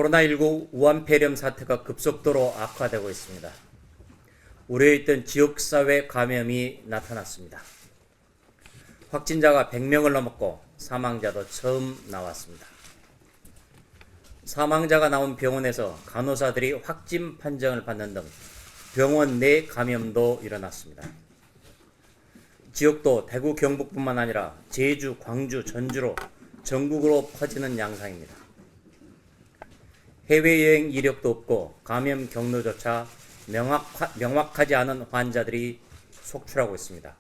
코로나19 우한 폐렴 사태가 급속도로 악화되고 있습니다. 우려했던 지역사회 감염이 나타났습니다. 확진자가 100명을 넘었고 사망자도 처음 나왔습니다. 사망자가 나온 병원에서 간호사들이 확진 판정을 받는 등 병원 내 감염도 일어났습니다. 지역도 대구 경북뿐만 아니라 제주, 광주, 전주로 전국으로 퍼지는 양상입니다. 해외여행 이력도 없고 감염 경로조차 명확하지 않은 환자들이 속출하고 있습니다.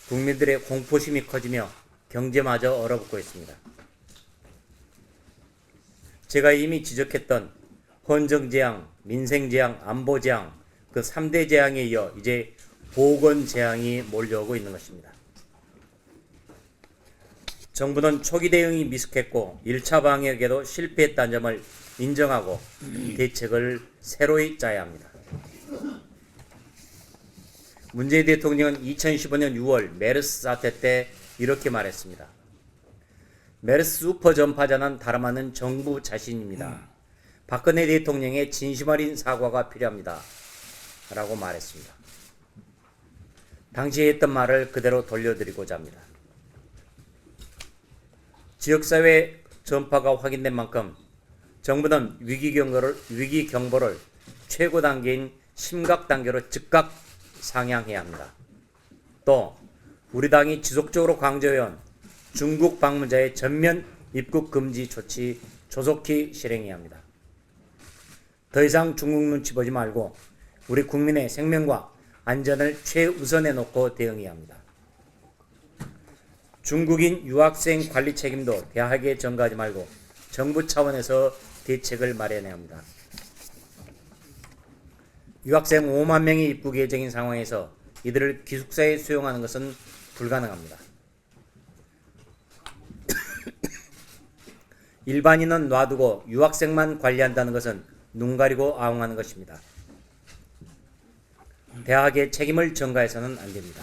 국민들의 공포심이 커지며 경제마저 얼어붙고 있습니다. 제가 이미 지적했던 헌정재앙, 민생재앙, 안보재앙, 그 3대 재앙에 이어 이제 보건재앙이 몰려오고 있는 것입니다. 정부는 초기 대응이 미숙했고 1차 방역에도 실패했다는 점을 인정하고 대책을 새로이 짜야 합니다. 문재인 대통령은 2015년 6월 메르스 사태 때 이렇게 말했습니다. 메르스 수퍼 전파자는 다름 아닌 정부 자신입니다. 박근혜 대통령의 진심 어린 사과가 필요합니다. 라고 말했습니다. 당시에 했던 말을 그대로 돌려드리고자 합니다. 지역사회 전파가 확인된 만큼 정부는 위기 경보를 최고 단계인 심각 단계로 즉각 상향해야 합니다. 또 우리 당이 지속적으로 강조해온 중국 방문자의 전면 입국 금지 조치 조속히 실행해야 합니다. 더 이상 중국 눈치 보지 말고 우리 국민의 생명과 안전을 최우선에 놓고 대응해야 합니다. 중국인 유학생 관리 책임도 대학에 전가하지 말고 정부 차원에서 대책을 마련해야 합니다. 유학생 5만 명이 입국 예정인 상황에서 이들을 기숙사에 수용하는 것은 불가능합니다. 일반인은 놔두고 유학생만 관리한다는 것은 눈 가리고 아웅하는 것입니다. 대학에 책임을 전가해서는 안 됩니다.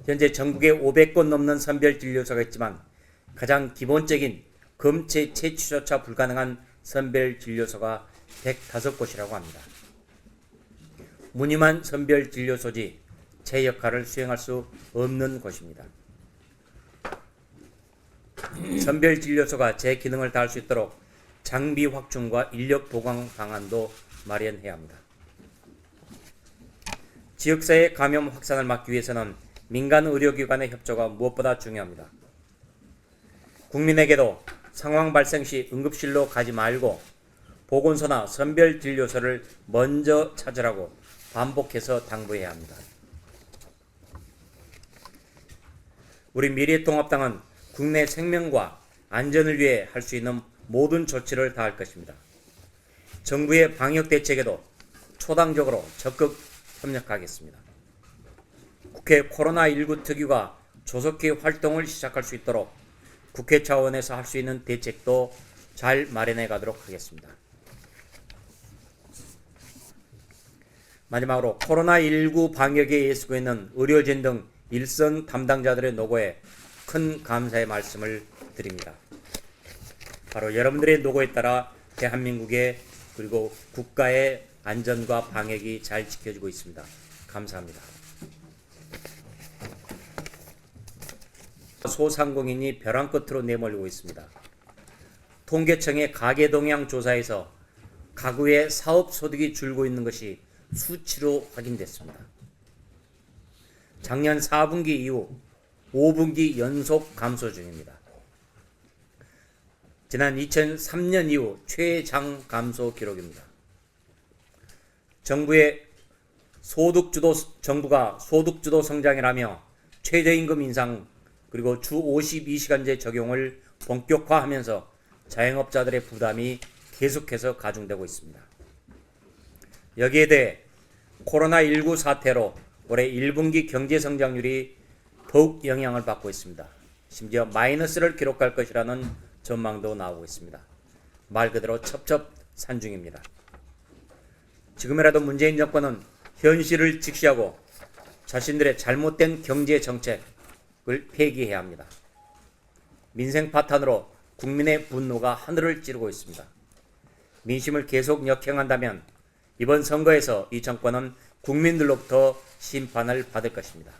현재 전국에 500곳 넘는 선별진료소가 있지만 가장 기본적인 검체 채취조차 불가능한 선별진료소가 105곳이라고 합니다. 무늬만 선별진료소지 제 역할을 수행할 수 없는 곳입니다. 선별진료소가 제 기능을 다할 수 있도록 장비 확충과 인력 보강 방안도 마련해야 합니다. 지역사회 감염 확산을 막기 위해서는 민간 의료기관의 협조가 무엇보다 중요합니다. 국민에게도 상황 발생 시 응급실로 가지 말고 보건소나 선별진료소를 먼저 찾으라고 반복해서 당부해야 합니다. 우리 미래통합당은 국내 생명과 안전을 위해 할 수 있는 모든 조치를 다할 것입니다. 정부의 방역 대책에도 초당적으로 적극 협력하겠습니다. 국회 코로나19 특위가 조속히 활동을 시작할 수 있도록 국회 차원에서 할 수 있는 대책도 잘 마련해 가도록 하겠습니다. 마지막으로 코로나19 방역에 애쓰고 있는 의료진 등 일선 담당자들의 노고에 큰 감사의 말씀을 드립니다. 바로 여러분들의 노고에 따라 대한민국의 그리고 국가의 안전과 방역이 잘 지켜지고 있습니다. 감사합니다. 소상공인이 벼랑 끝으로 내몰리고 있습니다. 통계청의 가계동향 조사에서 가구의 사업소득이 줄고 있는 것이 수치로 확인됐습니다. 작년 4분기 이후 5분기 연속 감소 중입니다. 지난 2003년 이후 최장 감소 기록입니다. 정부가 소득주도 성장이라며 최저임금 인상 그리고 주 52시간제 적용을 본격화하면서 자영업자들의 부담이 계속해서 가중되고 있습니다. 여기에 대해 코로나19 사태로 올해 1분기 경제성장률이 더욱 영향을 받고 있습니다. 심지어 마이너스를 기록할 것이라는 전망도 나오고 있습니다. 말 그대로 첩첩산중입니다. 지금이라도 문재인 정권은 현실을 직시하고 자신들의 잘못된 경제 정책을 폐기해야 합니다. 민생 파탄으로 국민의 분노가 하늘을 찌르고 있습니다. 민심을 계속 역행한다면 이번 선거에서 이 정권은 국민들로부터 심판을 받을 것입니다.